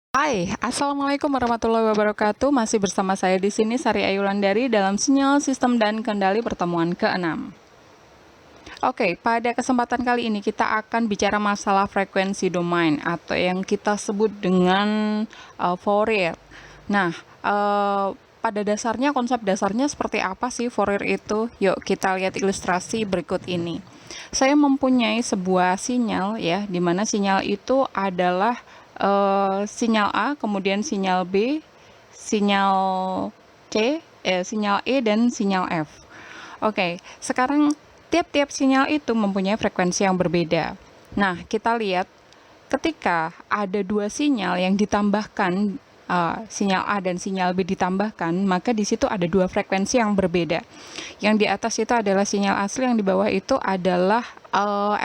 Hai, assalamualaikum warahmatullahi wabarakatuh. Masih bersama saya di sini Sari Ayulandari dalam sinyal sistem dan kendali pertemuan ke-6. Oke, pada kesempatan kali ini kita akan bicara masalah frekuensi domain atau yang kita sebut dengan Fourier. Nah, pada dasarnya konsep dasarnya seperti apa sih Fourier itu? Yuk kita lihat ilustrasi berikut ini. Saya mempunyai sebuah sinyal ya, di mana sinyal itu adalah sinyal A, kemudian sinyal B, sinyal C, sinyal E, dan sinyal F. Oke, sekarang tiap-tiap sinyal itu mempunyai frekuensi yang berbeda. Nah, kita lihat ketika ada dua sinyal yang ditambahkan, sinyal A dan sinyal B ditambahkan, maka di situ ada dua frekuensi yang berbeda. Yang di atas itu adalah sinyal asli, yang di bawah itu adalah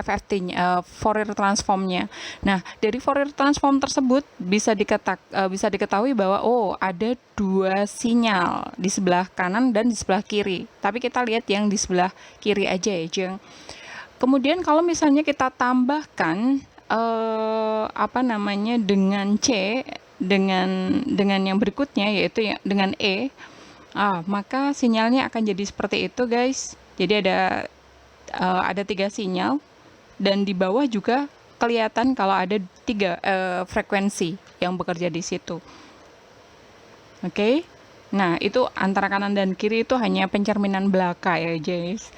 FFT-nya, Fourier transformnya. Nah, dari Fourier transform tersebut bisa diketahui bahwa ada dua sinyal di sebelah kanan dan di sebelah kiri. Tapi kita lihat yang di sebelah kiri aja ya, Jeng. Kemudian kalau misalnya kita tambahkan dengan C, dengan yang berikutnya yaitu dengan E, maka sinyalnya akan jadi seperti itu, guys. Jadi ada 3 sinyal, dan di bawah juga kelihatan kalau ada 3 frekuensi yang bekerja di situ. Oke. Nah, itu antara kanan dan kiri itu hanya pencerminan belaka ya, guys.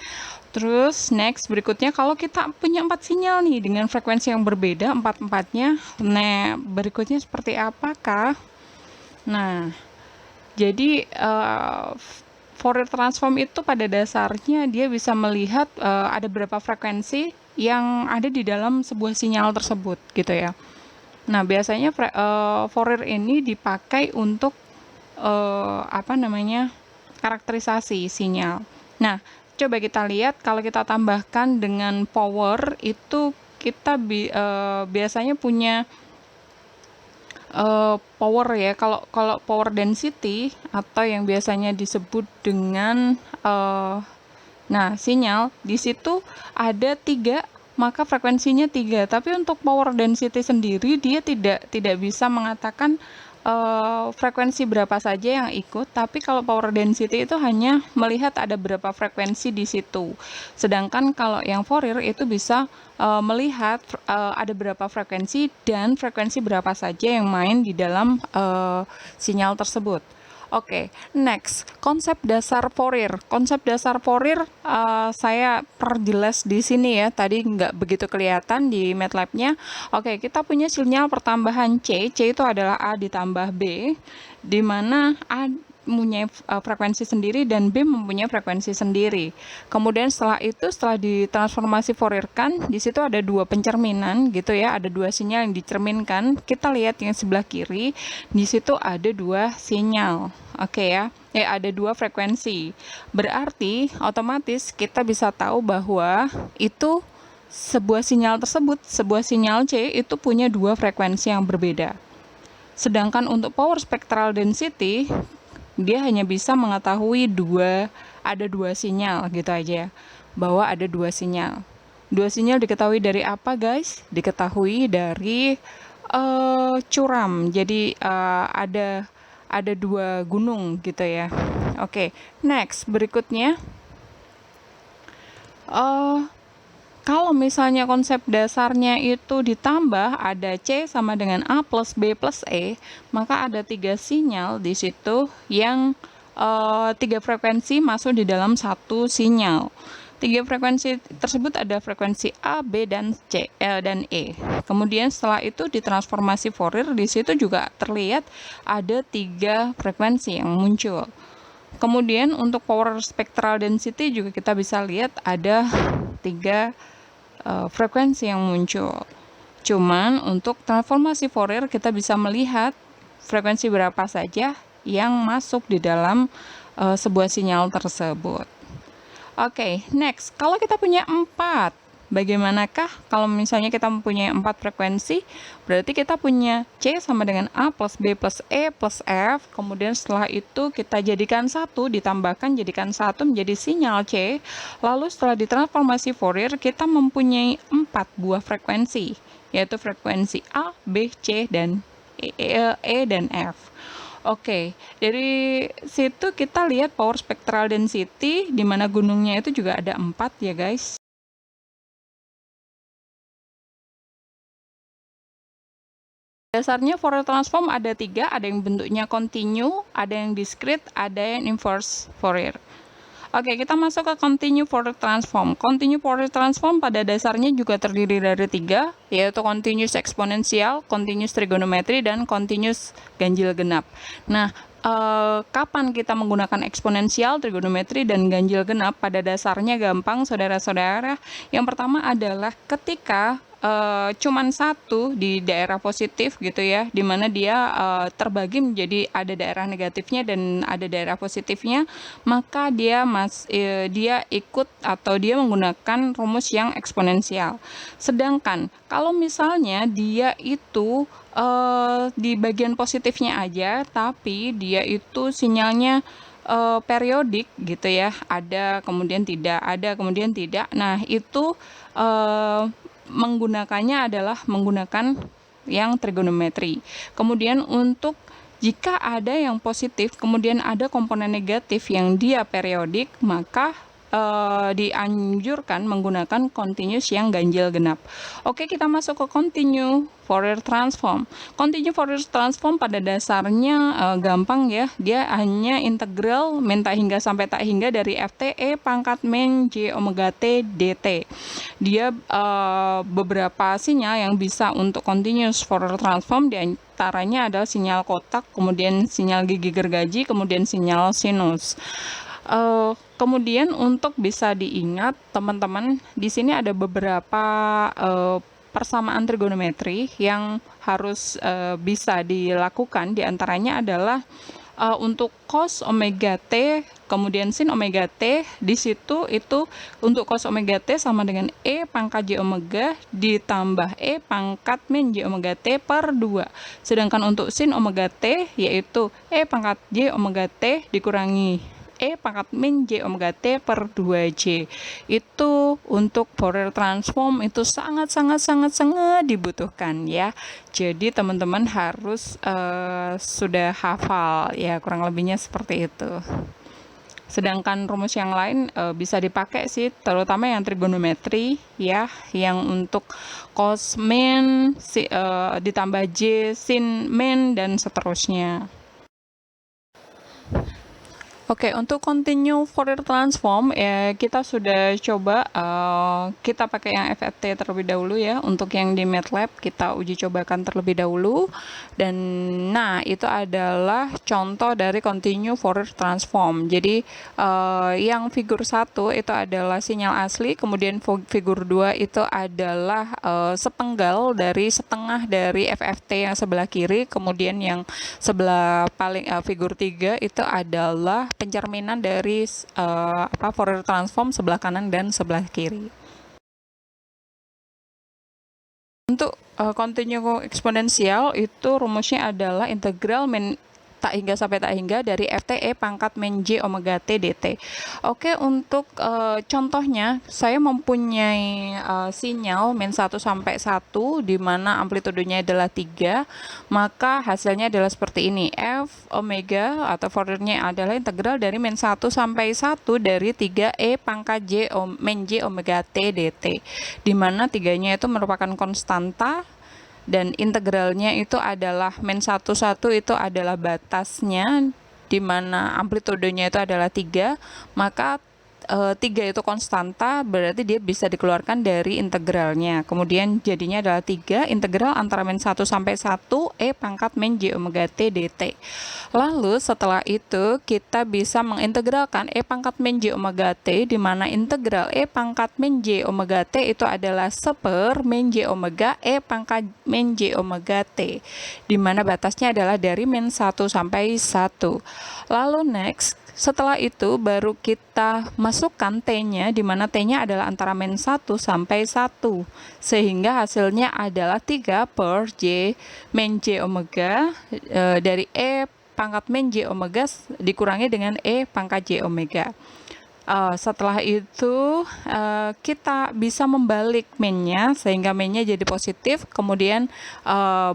Terus next berikutnya, kalau kita punya 4 sinyal nih dengan frekuensi yang berbeda, empat-empatnya, nah berikutnya seperti apakah? Nah, jadi Fourier transform itu pada dasarnya dia bisa melihat ada berapa frekuensi yang ada di dalam sebuah sinyal tersebut gitu ya. Nah, biasanya Fourier ini dipakai untuk karakterisasi sinyal. Nah, coba kita lihat kalau kita tambahkan dengan power itu kita biasanya punya power ya. Kalau power density atau yang biasanya disebut dengan sinyal di situ ada 3, maka frekuensinya 3. Tapi untuk power density sendiri dia tidak bisa mengatakan frekuensi berapa saja yang ikut, tapi kalau power density itu hanya melihat ada berapa frekuensi di situ. Sedangkan kalau yang Fourier itu bisa melihat ada berapa frekuensi dan frekuensi berapa saja yang main di dalam sinyal tersebut. Oke, next, konsep dasar Fourier. Konsep dasar Fourier saya perjelas di sini ya. Tadi nggak begitu kelihatan di MATLAB-nya. Oke, kita punya sinyal pertambahan C. C itu adalah A ditambah B, di mana A mempunyai frekuensi sendiri dan B mempunyai frekuensi sendiri. Kemudian setelah ditransformasi Fourier-kan, di situ ada dua pencerminan gitu ya, ada dua sinyal yang dicerminkan. Kita lihat yang sebelah kiri, di situ ada dua sinyal. Oke ya, ada dua frekuensi. Berarti otomatis kita bisa tahu bahwa itu sebuah sinyal tersebut, sebuah sinyal C itu punya dua frekuensi yang berbeda. Sedangkan untuk power spectral density, dia hanya bisa mengetahui ada dua sinyal gitu aja, bahwa ada dua sinyal. Dua sinyal diketahui dari apa, guys? Diketahui dari curam. Jadi ada dua gunung gitu ya. Oke, next berikutnya. Kalau misalnya konsep dasarnya itu ditambah ada C sama dengan A plus B plus E, maka ada 3 sinyal di situ yang 3 frekuensi masuk di dalam satu sinyal. 3 frekuensi tersebut ada frekuensi A, B, dan C dan E. Kemudian setelah itu ditransformasi Fourier, di situ juga terlihat ada 3 frekuensi yang muncul. Kemudian untuk power spectral density juga kita bisa lihat ada 3 frekuensi yang muncul. Cuman untuk transformasi Fourier kita bisa melihat frekuensi berapa saja yang masuk di dalam sebuah sinyal tersebut. Oke, next, kalau kita punya 4, bagaimanakah kalau misalnya kita mempunyai 4 frekuensi? Berarti kita punya C sama dengan A plus B plus E plus F. Kemudian setelah itu kita jadikan 1, ditambahkan jadikan 1 menjadi sinyal C. Lalu setelah ditransformasi Fourier, kita mempunyai 4 buah frekuensi, yaitu frekuensi A, B, C, dan E dan F. Oke, dari situ kita lihat power spectral density, di mana gunungnya itu juga ada 4 ya guys. Dasarnya Fourier transform ada 3, ada yang bentuknya continue, ada yang discrete, ada yang inverse Fourier. Oke, kita masuk ke continue Fourier transform. Continue Fourier transform pada dasarnya juga terdiri dari 3, yaitu continuous eksponensial, continuous trigonometri, dan continuous ganjil genap. Nah, kapan kita menggunakan eksponensial, trigonometri, dan ganjil genap? Pada dasarnya gampang, saudara-saudara. Yang pertama adalah ketika cuman satu di daerah positif gitu ya, dimana dia terbagi menjadi ada daerah negatifnya dan ada daerah positifnya, maka dia ikut atau dia menggunakan rumus yang eksponensial. Sedangkan kalau misalnya dia itu di bagian positifnya aja, tapi dia itu sinyalnya periodik gitu ya, ada kemudian tidak, ada kemudian tidak. Nah, itu menggunakannya adalah menggunakan yang trigonometri. Kemudian untuk jika ada yang positif, kemudian ada komponen negatif yang dia periodik, maka dianjurkan menggunakan continuous yang ganjil genap. Oke, kita masuk ke continue Fourier transform. Continue Fourier transform pada dasarnya gampang ya, dia hanya integral min tak hingga sampai tak hingga dari FTE pangkat min J omega T dt. Dia beberapa sinyal yang bisa untuk continuous Fourier transform, diantaranya adalah sinyal kotak, kemudian sinyal gigi gergaji, kemudian sinyal sinus. Kemudian untuk bisa diingat teman-teman, di sini ada beberapa persamaan trigonometri yang harus bisa dilakukan. Di antaranya adalah untuk cos omega T, kemudian sin omega T, di situ itu untuk cos omega T sama dengan E pangkat J omega ditambah E pangkat min J omega T per 2. Sedangkan untuk sin omega T yaitu E pangkat J omega T dikurangi E pangkat min J omega T per 2J. Itu untuk Fourier transform itu sangat dibutuhkan ya. Jadi teman-teman harus sudah hafal ya, kurang lebihnya seperti itu. Sedangkan rumus yang lain bisa dipakai sih, terutama yang trigonometri ya, yang untuk cos min ditambah J sin min dan seterusnya. Oke, untuk continue Fourier transform ya kita sudah coba kita pakai yang FFT terlebih dahulu ya. Untuk yang di MATLAB kita uji cobakan terlebih dahulu. Dan nah, itu adalah contoh dari continue Fourier transform. Jadi yang figur 1 itu adalah sinyal asli, kemudian figur 2 itu adalah sepenggal dari setengah dari FFT yang sebelah kiri, kemudian yang sebelah paling figur 3 itu adalah pencerminan dari Fourier transform sebelah kanan dan sebelah kiri. Untuk continue eksponensial itu rumusnya adalah integral min tak hingga sampai tak hingga dari FTE pangkat min J omega T dt. Oke, untuk contohnya saya mempunyai sinyal min 1 sampai 1 di mana amplitudenya adalah 3, maka hasilnya adalah seperti ini. F omega atau Fouriernya adalah integral dari min 1 sampai 1 dari 3E pangkat min J omega T dt, di mana 3-nya itu merupakan konstanta dan integralnya itu adalah min 1 itu adalah batasnya, di mana amplitudenya itu adalah 3, maka 3 itu konstanta, berarti dia bisa dikeluarkan dari integralnya. Kemudian jadinya adalah 3 integral antara min 1 sampai 1 E pangkat min J omega T dt. Lalu setelah itu kita bisa mengintegralkan E pangkat min J omega T, di mana integral E pangkat min J omega T itu adalah seper min J omega E pangkat min J omega T, di mana batasnya adalah dari min 1 sampai 1. Lalu next, setelah itu baru kita masukkan T-nya, di mana T-nya adalah antara min 1 sampai 1. Sehingga hasilnya adalah 3 per J min J omega dari E pangkat min J omega dikurangi dengan E pangkat J omega. Setelah itu kita bisa membalik min-nya sehingga min-nya jadi positif, kemudian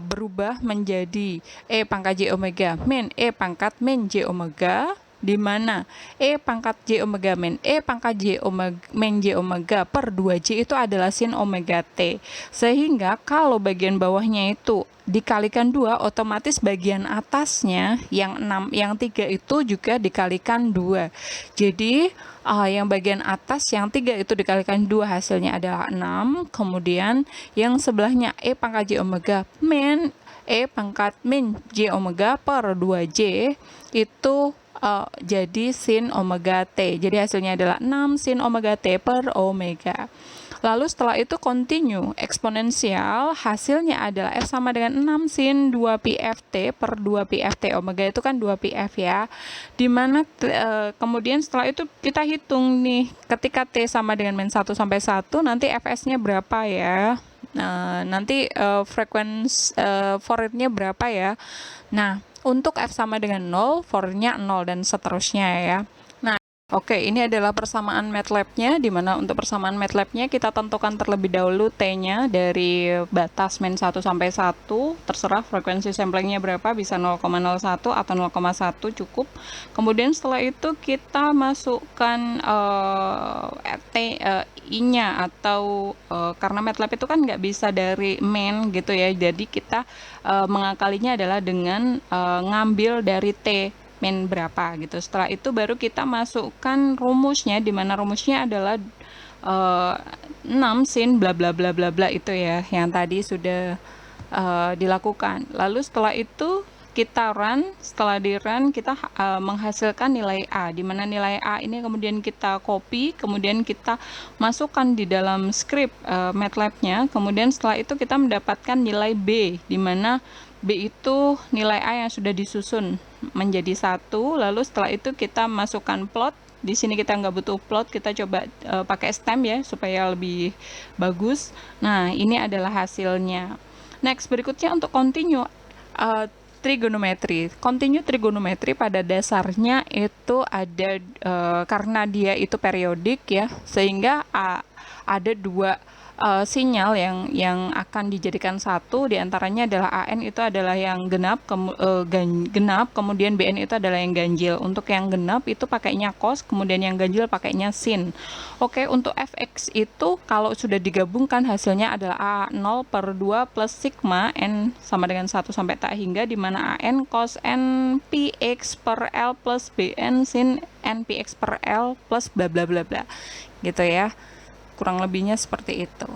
berubah menjadi E pangkat J omega min E pangkat min J omega, di mana E pangkat J omega min E pangkat J omega min J omega per 2J itu adalah sin omega T. Sehingga kalau bagian bawahnya itu dikalikan 2, otomatis bagian atasnya yang 6, yang 3 itu juga dikalikan 2. Jadi yang bagian atas yang 3 itu dikalikan 2 hasilnya adalah 6. Kemudian yang sebelahnya E pangkat J omega min E pangkat min J omega per 2J itu jadi sin omega T. Jadi hasilnya adalah 6 sin omega T per omega. Lalu setelah itu continue eksponensial, hasilnya adalah F sama dengan 6 sin 2pi Ft per 2pi Ft. Omega itu kan 2pi F ya. Dimana kemudian setelah itu kita hitung nih, ketika T sama dengan min 1 sampai 1, nanti Fs-nya berapa ya? Nanti frekuensi Fourier-nya berapa ya? Nah, untuk F sama dengan 0, Fourier-nya 0 dan seterusnya ya. Oke, ini adalah persamaan MATLAB-nya, di mana untuk persamaan MATLAB-nya kita tentukan terlebih dahulu T-nya dari batas min 1 sampai 1, terserah frekuensi samplingnya berapa, bisa 0,01 atau 0,1 cukup. Kemudian setelah itu kita masukkan I-nya atau karena MATLAB itu kan nggak bisa dari min gitu ya, jadi kita mengakalinya adalah dengan ngambil dari T min berapa gitu. Setelah itu baru kita masukkan rumusnya, di mana rumusnya adalah 6 sin bla bla bla bla bla itu ya, yang tadi sudah dilakukan. Lalu setelah itu kita run, setelah di run kita menghasilkan nilai A, di mana nilai A ini kemudian kita copy, kemudian kita masukkan di dalam script MATLAB-nya, kemudian setelah itu kita mendapatkan nilai B, di mana B itu nilai A yang sudah disusun menjadi 1, lalu setelah itu kita masukkan plot. Di sini kita nggak butuh plot, kita coba pakai stem ya, supaya lebih bagus. Nah, ini adalah hasilnya. Next, berikutnya untuk continue trigonometri. Continue trigonometri pada dasarnya itu ada, karena dia itu periodik ya, sehingga ada dua sinyal yang akan dijadikan satu, diantaranya adalah AN itu adalah yang genap, kemudian BN itu adalah yang ganjil. Untuk yang genap itu pakainya cos, kemudian yang ganjil pakainya sin. Oke, untuk Fx itu kalau sudah digabungkan hasilnya adalah A0 per 2 plus sigma N sama dengan 1 sampai tak hingga, di mana AN cos N Px per L plus BN sin N Px per L plus bla bla bla bla gitu ya. Kurang lebihnya seperti itu.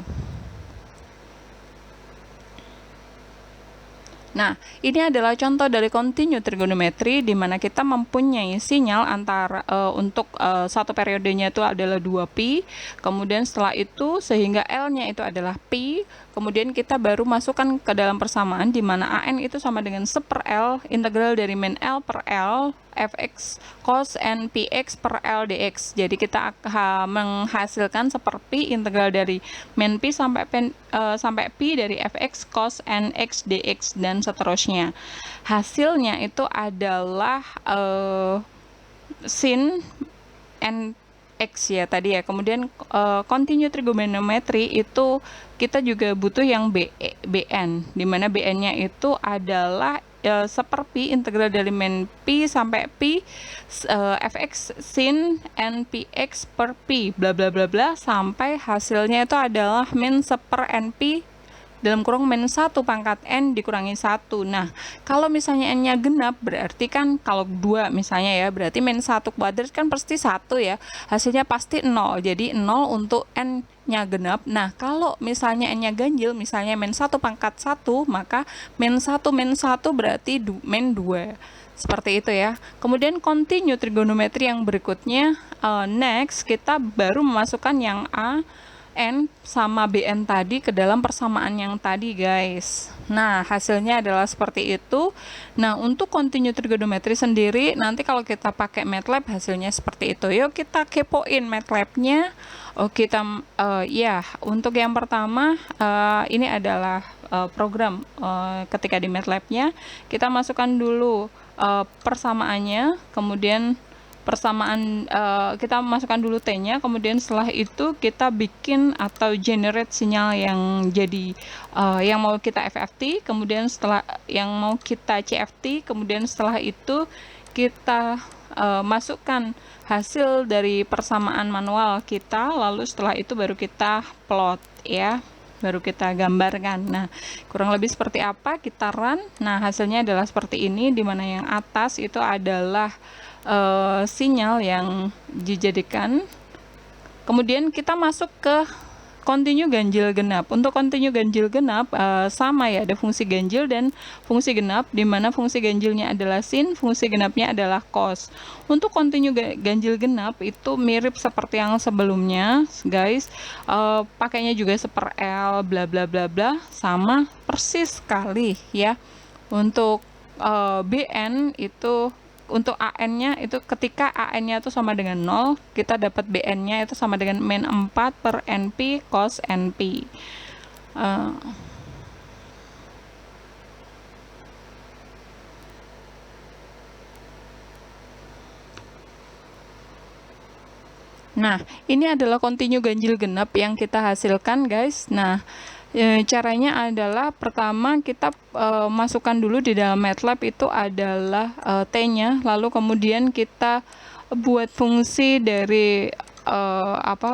Nah, ini adalah contoh dari continue trigonometri, di mana kita mempunyai sinyal antara untuk satu periodenya itu adalah 2pi, kemudian setelah itu sehingga L-nya itu adalah pi, kemudian kita baru masukkan ke dalam persamaan, di mana AN itu sama dengan 1 per L, integral dari min L per L, Fx cos N Px per L dx. Jadi kita menghasilkan 1 per pi integral dari min pi sampai pi dari Fx cos N x dx dan seterusnya. Hasilnya itu adalah sin N X ya tadi ya. Kemudian continue trigonometri itu kita juga butuh yang BN, di mana BN-nya itu adalah 1 per pi integral dari min pi sampai pi Fx sin npx per pi bla bla bla bla sampai hasilnya itu adalah min 1 per np dalam kurung min 1 pangkat n dikurangi 1. Nah, kalau misalnya n-nya genap, berarti kan kalau 2 misalnya ya, berarti min 1 kuadrat kan pasti 1 ya. Hasilnya pasti 0. Jadi 0 untuk n-nya genap. Nah, kalau misalnya n-nya ganjil, misalnya min 1 pangkat 1, maka min 1 berarti min 2. Seperti itu ya. Kemudian continue trigonometri yang berikutnya, next kita baru memasukkan yang A, N sama BN tadi ke dalam persamaan yang tadi guys. Nah, hasilnya adalah seperti itu. Nah, untuk continue trigonometri sendiri, nanti kalau kita pakai MATLAB hasilnya seperti itu. Yuk kita kepoin MATLAB-nya. Oh, kita ya, untuk yang pertama ini adalah program ketika di MATLAB-nya kita masukkan dulu persamaannya, kemudian persamaan kita masukkan dulu T-nya, kemudian setelah itu kita bikin atau generate sinyal yang jadi yang mau kita FFT, kemudian setelah yang mau kita CFT, kemudian setelah itu kita masukkan hasil dari persamaan manual kita, lalu setelah itu baru kita plot ya, baru kita gambarkan. Nah, kurang lebih seperti apa kita run. Nah, hasilnya adalah seperti ini, dimana yang atas itu adalah sinyal yang dijadikan. Kemudian kita masuk ke continue ganjil genap. Untuk continue ganjil genap sama ya, ada fungsi ganjil dan fungsi genap, di mana fungsi ganjilnya adalah sin, fungsi genapnya adalah cos. Untuk continue ganjil genap itu mirip seperti yang sebelumnya, guys. Pakainya juga seperl, bla bla bla bla, sama persis sekali ya. Untuk BN itu, untuk AN-nya itu ketika AN-nya itu sama dengan 0, kita dapat BN-nya itu sama dengan min 4 per NP cos NP. Nah, ini adalah continue ganjil genap yang kita hasilkan, guys. Nah, caranya adalah pertama kita masukkan dulu di dalam MATLAB itu adalah T-nya, lalu kemudian kita buat fungsi dari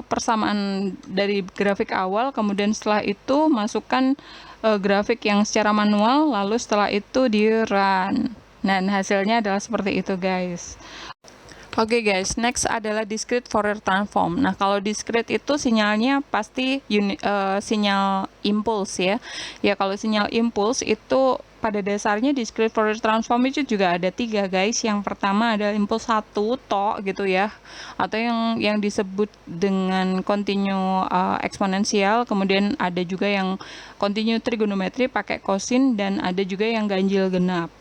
persamaan dari grafik awal, kemudian setelah itu masukkan grafik yang secara manual, lalu setelah itu di run. Nah, hasilnya adalah seperti itu, guys. Oke guys, next adalah discrete Fourier transform. Nah, kalau discrete itu sinyalnya pasti sinyal impuls ya. Ya, kalau sinyal impuls itu pada dasarnya discrete Fourier transform itu juga ada 3 guys. Yang pertama ada impuls 1 tok gitu ya, atau yang disebut dengan continue eksponensial. Kemudian ada juga yang continue trigonometri pakai kosin, dan ada juga yang ganjil genap.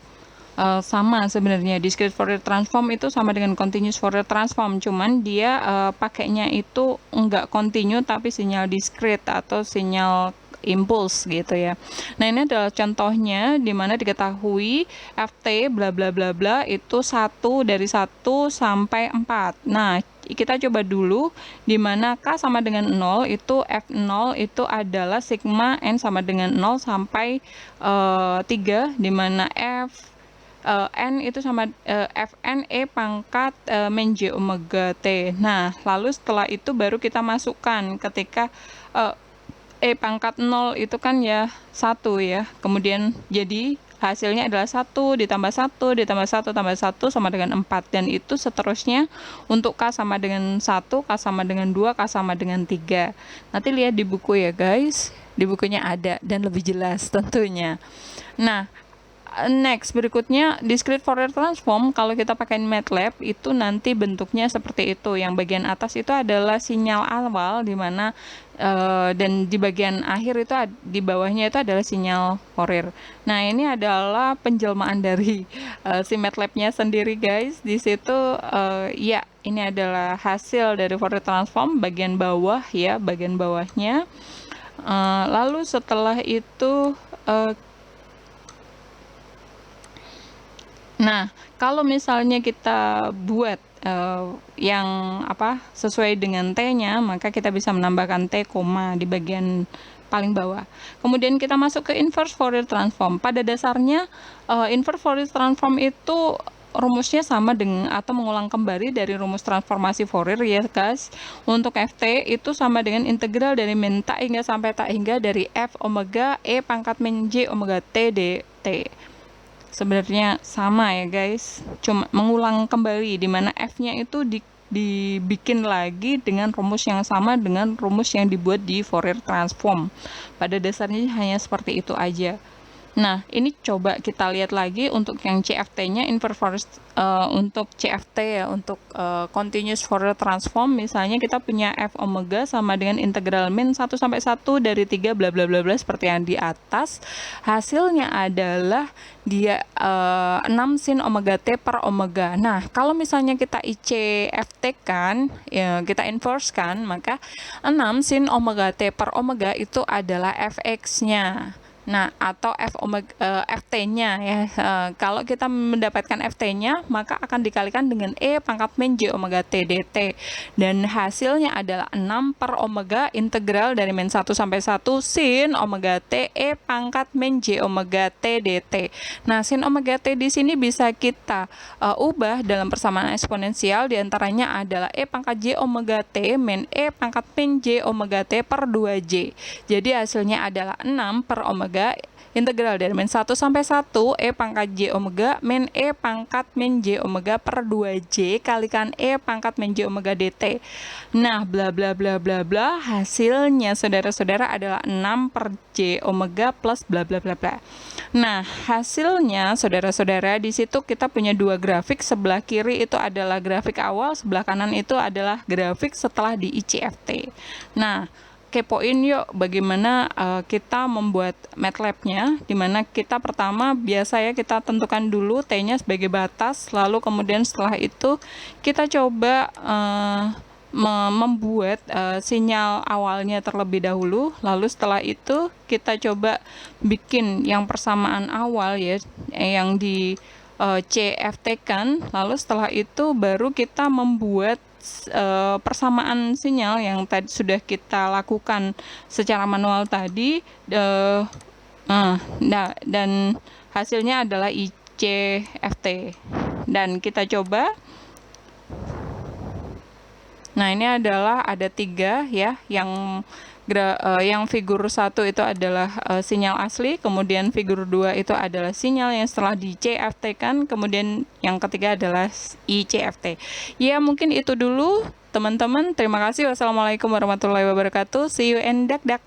Sama sebenarnya, discrete Fourier transform itu sama dengan continuous Fourier transform, cuman dia pakainya itu enggak continue tapi sinyal discrete atau sinyal impuls gitu ya. Nah, ini adalah contohnya di mana diketahui ft bla bla bla bla itu 1 dari 1 sampai 4. Nah, kita coba dulu di mana K sama dengan 0 itu F0 itu adalah sigma N sama dengan 0 sampai 3, di mana N itu sama Fn E pangkat min J omega T. Nah, lalu setelah itu baru kita masukkan ketika E pangkat 0 itu kan ya 1 ya. Kemudian jadi hasilnya adalah 1 ditambah 1 ditambah 1 tambah 1 sama dengan 4. Dan itu seterusnya untuk K sama dengan 1, K sama dengan 2, K sama dengan 3. Nanti lihat di buku ya guys. Di bukunya ada dan lebih jelas tentunya. Nah, next berikutnya discrete Fourier transform. Kalau kita pakai MATLAB itu nanti bentuknya seperti itu. Yang bagian atas itu adalah sinyal awal, di mana dan di bagian akhir itu di bawahnya itu adalah sinyal Fourier. Nah, ini adalah penjelmaan dari si MATLAB-nya sendiri guys. Di situ ya, ini adalah hasil dari Fourier transform bagian bawah ya, bagian bawahnya. Lalu setelah itu nah, kalau misalnya kita buat yang sesuai dengan T-nya, maka kita bisa menambahkan T, di bagian paling bawah. Kemudian kita masuk ke inverse Fourier transform. Pada dasarnya inverse Fourier transform itu rumusnya sama dengan atau mengulang kembali dari rumus transformasi Fourier ya guys. Untuk Ft itu sama dengan integral dari min tak hingga sampai tak hingga dari F omega E pangkat min J omega T dt. Sebenarnya sama ya guys, cuma mengulang kembali di mana F-nya itu dibikin lagi dengan rumus yang sama dengan rumus yang dibuat di Fourier transform. Pada dasarnya hanya seperti itu aja. Nah, ini coba kita lihat lagi untuk yang CFT-nya, untuk CFT ya, untuk continuous Fourier transform, misalnya kita punya F omega sama dengan integral min 1 sampai 1 dari 3 bla bla bla bla seperti yang di atas. Hasilnya adalah dia 6 sin omega T per omega. Nah, kalau misalnya kita ICFT kan, ya, kita inverse kan, maka 6 sin omega T per omega itu adalah Fx-nya. Nah, atau FT-nya ya. Kalau kita mendapatkan FT-nya, maka akan dikalikan dengan E pangkat min J omega T dt. Dan hasilnya adalah 6 per omega integral dari min 1 sampai 1 sin omega T E pangkat min J omega T dt. Nah, sin omega T di sini bisa kita ubah dalam persamaan eksponensial, diantaranya adalah E pangkat J omega T min E pangkat min J omega T per 2J. Jadi hasilnya adalah 6 per omega integral dari min 1 sampai 1 E pangkat J omega min E pangkat min J omega per 2J kalikan E pangkat min J omega dt. Nah, bla bla bla bla bla, hasilnya saudara-saudara adalah 6 per J omega plus bla bla bla bla. Nah, hasilnya saudara-saudara di situ kita punya dua grafik, sebelah kiri itu adalah grafik awal, sebelah kanan itu adalah grafik setelah di ICFT. Nah, kepoin yuk bagaimana kita membuat MATLAB-nya, dimana kita pertama biasa ya kita tentukan dulu T-nya sebagai batas, lalu kemudian setelah itu kita coba membuat sinyal awalnya terlebih dahulu, lalu setelah itu kita coba bikin yang persamaan awal ya, yang di CFT kan, lalu setelah itu baru kita membuat persamaan sinyal yang tadi sudah kita lakukan secara manual tadi, dan hasilnya adalah ICFT. Dan kita coba. Nah, ini adalah ada 3 ya, yang figur 1 itu adalah sinyal asli, kemudian figur 2 itu adalah sinyal yang setelah di CFT kan, kemudian yang ketiga adalah ICFT. Ya, mungkin itu dulu teman-teman. Terima kasih. Wassalamualaikum warahmatullahi wabarakatuh. See you and dak dak.